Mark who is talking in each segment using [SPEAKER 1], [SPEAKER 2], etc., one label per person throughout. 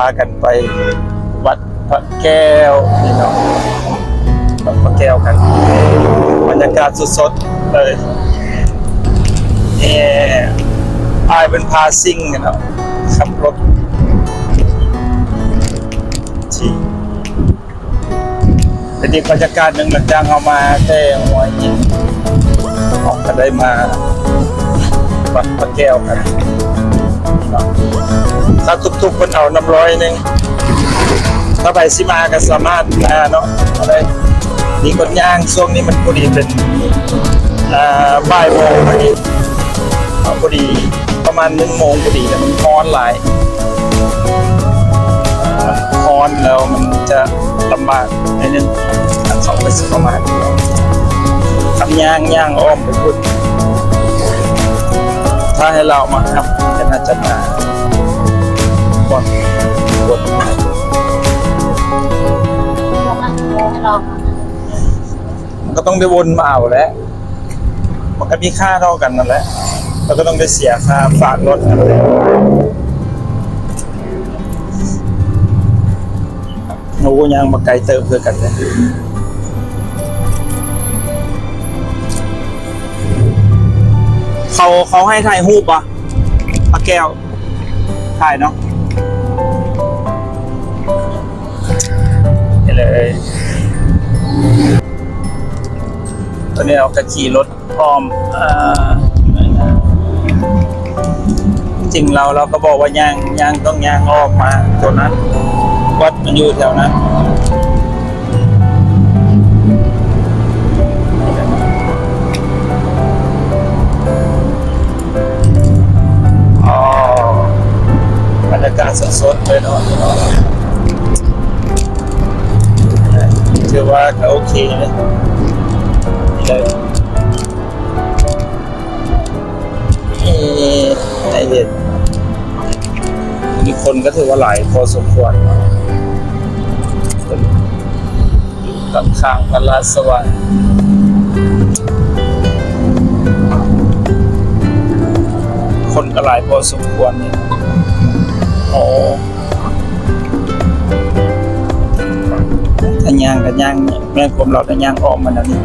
[SPEAKER 1] ากันไปวัดพระแก้วนี่เนาะวัดพระแก้วกันบรรยากาศสดๆเลยอายเป็นพาซิ่งเนาะขับรถที่เป็นอีกบรรยากาศหนึ่งหลังจากเอามาแต่หัวหินออกก็ได้มาวัดพระแก้วกันถ้าทุกๆคนเอาน้ำร้อยหนึ่งถ้าไปสิมาก็สามารถมาเนาะอะไรมีคนย่างช่วงนี้มันพอดีเป็นบ่ายโมงพอดีประมาณ1 โมงพอดีแต่มันร้อนหลายร้อนแล้วมันจะลำบากนิดนึงเขาไปสิประมาณทำย่างอ้อมไปพูดถ้าให้เรามาครับก็น่าจะมาก่อนมันก็ต้องได้วนมาเอาแล้วมันก็มีค่าเท่ากันนั่นแหละเราก็ต้องได้เสียค่าฝากรถกันเลยโอ้ยังมาไกลเติมเพื่อกันเลยเขาให้ถ่ายรูปป่ะปลาแก้วถ่ายเนาะนี่เลยตอนนี้เราก็ขี่รถอ้อมจริงเราก็บอกว่าย่างต้องย่างอ้อมมาตัวนั้นวัดมันอยู่แถวนั้นบรรยากาศสดๆเลยเนาะถือว่าก็โอเคเลยได้เห็นมีคนก็ถือว่าหลายพอสมควรข้างพระราชสวัสดิ์คนก็หลายพอสมควรเนี่ยโอ้ถ้าย่างกันย่างแม่ผมเราจะย่างออกมาแล้วนี่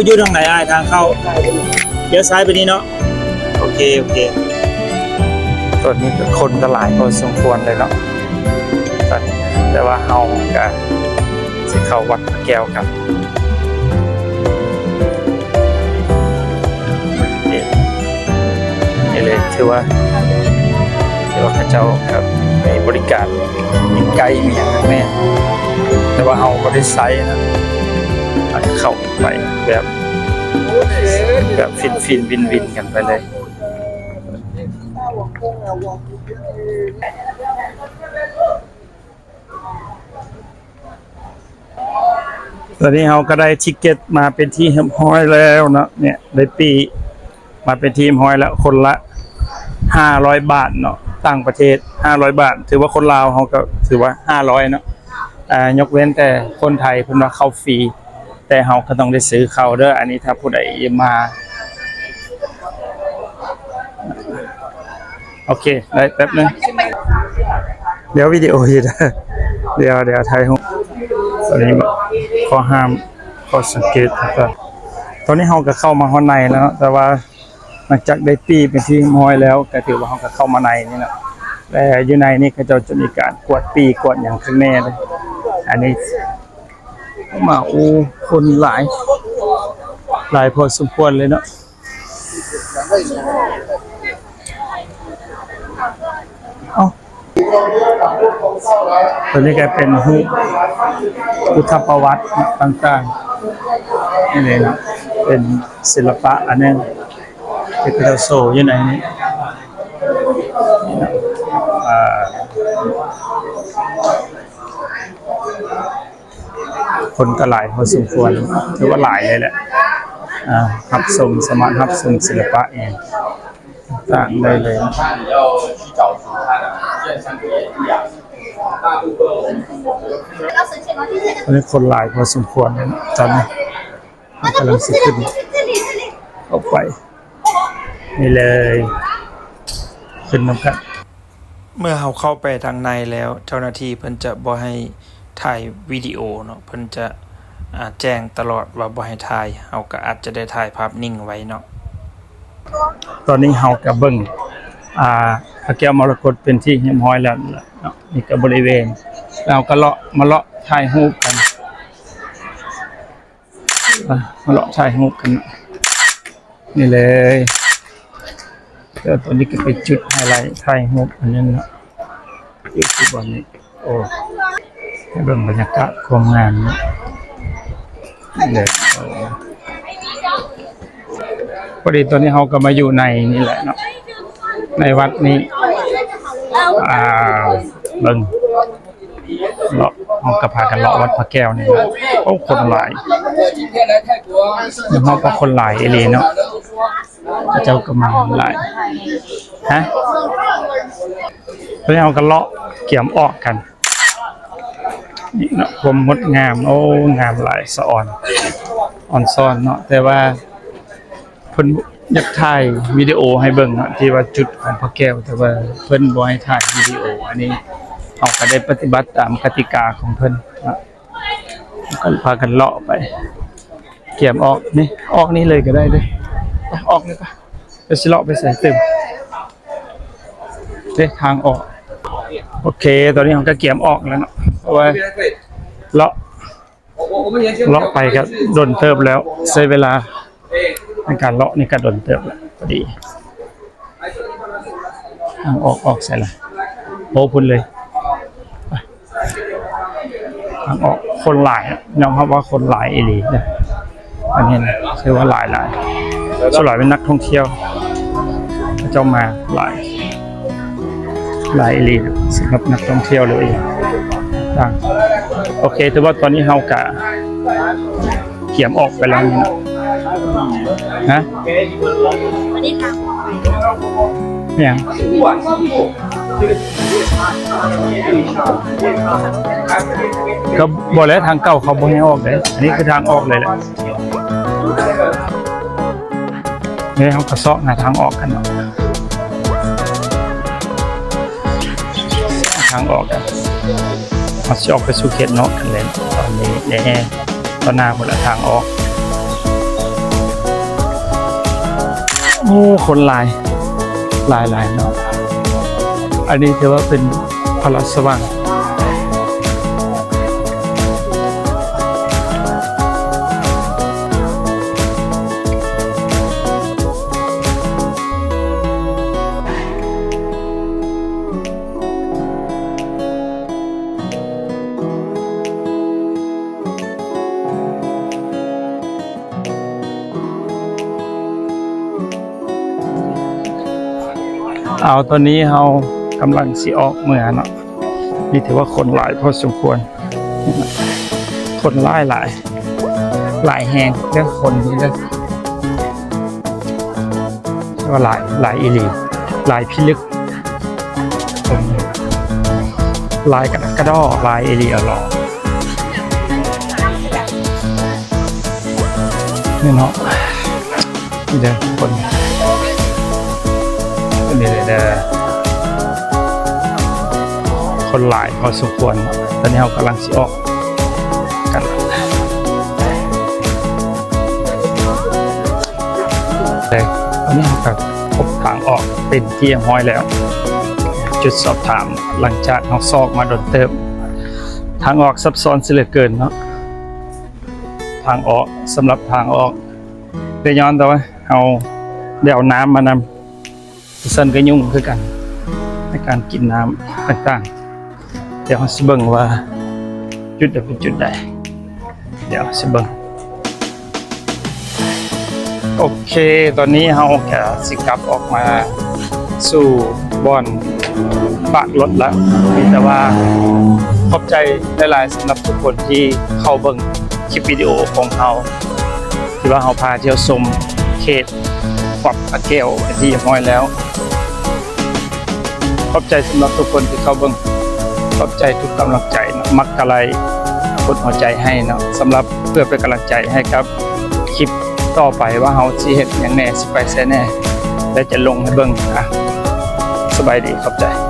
[SPEAKER 1] อยู่ทางไหนทางเข้าเดี๋ยวซ้ายไปนี้เนาะโอเคส่วนนี้คนก็หลายพอสมควรเลยเนาะแต่ว่าเฮาก็สิเข้าวัดพระแก้วกันนี่เลยถือว่าข้าเจ้าครับมีบริการมีไกด์มีอย่างแม่แต่ว่าเฮาก็ได้ไซส์นะอาจจะเข้าไปแบบฟินวินกันไปเลยตอนนี้เราก็ได้ทิเก็ตมาเป็นที่เรียบร้อยแล้วเนาะเนี่ยได้ปีมาเป็นทีมห้อยแล้วคนละ500 บาทเนาะต่างประเทศ500 บาทถือว่าคนลาวเขาก็ถือว่า500เนาะยกเว้นแต่คนไทยเพิ่นว่าเข้าฟรีแต่เราก็ต้องได้ซื้อเข้าเด้ออันนี้ถ้าผู้ใดมาโอเคได้แป๊บนึงเดี๋ยววิดีโออยู่นะเดี๋ยวถ่ายรูปตอนนี้ข้อห้ามข้อสังเกตนะครับตอนนี้เราก็เข้ามาข้างในแล้วแต่ว่าหลังจากได้ปีเป็นที่ห้อยแล้วก็ถือว่าเราก็เข้ามาในนี่นะแต่อยู่ในนี่ก็จะมีการกวดปีกวดอย่างข้างแน่เลยอันนี้มาโอ้คนหลายพอสมควรเลยเนาะตัวนี้ก็เป็นพุทธประวัติต่างๆนี่เลยนะเป็นศิลปะอันนึงที่เราโชว์อยู่ในนี้คนก็หลายพอสมควรถือว่าหลายเลยแหละรับชมสมาร์ทรับชมศิลปะเองต่างได้เลยตอนนี้คนหลายพอสมควรนะตอนนี้กำลังสิขึ้นออกไปนี่เลย ขึ้นนำกันเมื่อเราเข้าไปทางในแล้วเจ้าหน้าที่เพิ่นจะบ่ให้ถ่ายวิดีโอเนาะเพิ่นจะแจ้งตลอดว่าบ่ให้ถ่ายเราก็อาจจะได้ถ่ายภาพนิ่งไว้เนาะตอนนี้เราก็เบิ่งพระแก้วมรกตเป็นที่เรียบร้อยแล้วเนาะนี่ก็บริเวณเราก็มาเลาะถ่ายรูปกันมาเลาะถ่ายรูปกันนี่เลยแล้วตัวนี้ก็เป็นจุดไฮไลท์ถ่ายรูปอันนี้เนาะอยู่ที่บนนี้โอ้ให้เบิ่งบรรยากาศความงามนี่เลยพอดีตอนนี้เราก็มาอยู่ในนี่แหละเนาะในวัดนี้เบิ่งเลาะเราก็พากันเลาะวัดพระแก้วนี่นะโอ้คนหลายเราก็คนหลายเอหลีเนาะเจ้าก็มาหลายฮะตอนนี้เราก็เลาะเกี่ยมออกกันนี่เนาะความงดงามโอ้งามหลายสะอ่อนซ่อนเนาะแต่ว่าเพิ่นอยากถ่ายวิดีโอให้เบิ่งเนาะที่ว่าจุดของพระแก้วแต่ว่าเพิ่นบ่ให้ถ่ายวิดีโออันนี้เราก็ได้ปฏิบัติตามกติกาของเพิ่นเนาะก็พากันเลาะไปเกี่ยมออกนี่ออกนี่เลยก็ได้เด้ออกเลยป่ะเดี๋ยวสิเลาะไปใส่เต็มเด้ทางออกโอเคตอนนี้เราก็เกี่ยมออกแล้วเนาะเพราะว่าเลาะไปก็โดนเติบแล้วใช้เวลาในการเลาะนี่ก็โดนเติบแล้วพอดีทางออกใส่ละโอ้พุ่นเลยทางออกคนหลายยอมรับว่าคนหลายอีหลีเนี่ยอันนี้นะคือว่าหลายส่วนใหญ่เป็นนักท่องเที่ยวเจ้ามาหลายอีหลีสำหรับนักท่องเที่ยวเลยต่างโอเคถือว่าตอนนี้เฮากะเกี่ยมออกไปแล้วนี่ฮะเนี่ยก็บอกแล้วทางเก่าเขาบ่ให้ออกเลยอันนี้คือทางออกเลยแหละนี่เขากระเซาะหาทางออกกันทางออกกันมาจะออกไปสู่เขตนอกกันเลยตอนนี้แน่ตอนหน้าหมดแล้วทางออกโอ้คนหลายเนาะอันนี้ถือว่าเป็นพระสว่างเอาตอนนี้เรากำลังสิออกเมื่อเนาะนี่ถือว่าคนหลายพอสมควรคนหลายแหงเรื่องคนนี้เลยว่าหลายอีหลีหลายพิลึกหลายกระดอหลายอีหลีอร่อยนี่เนาะนี่เด้อคนนี่เลยคนหลายพอสมควรตอนนี้เรากำลังสิออกกันแต่ตอนนี้เราก็พบทางออกเป็นที่ห้อยแล้วจุดสอบถามหลังจากเราซอกมาโดนเติมทางออกซับซ้อนเสียเหลือเกินเนาะทางออกสำหรับทางออกได้ย้อนแต่ว่าเอาได้เอาน้ำมานำเส้นก็ยุ่งคือกันในการกินน้ำต่างๆเดี๋ยวเราสิเบิ่งว่าจุดใดเป็นจุดใดเดี๋ยวสิเบิ่งโอเคตอนนี้เราแค่สิกลับออกมาสู่บ่อนปากรถแล้วมีแต่ว่าขอบใจหลายๆสำหรับทุกคนที่เข้าเบิ่งคลิปวิดีโอของเราที่ว่าเราพาเที่ยวชมเขตวัดพระแก้วที่เรียบร้อยแล้วขอบใจสำหรับทุกคนที่เข้าเบิ่งขอบใจทุกกำลังใจนะมักกะไลกดหัวใจให้นะสำหรับเพื่อเป็นกำลังใจให้ครับคลิปต่อไปว่าเฮาสิเฮ็ดหยังแน่สิไปแซ่แน่และจะลงให้เบิ่ง สบายดีขอบใจ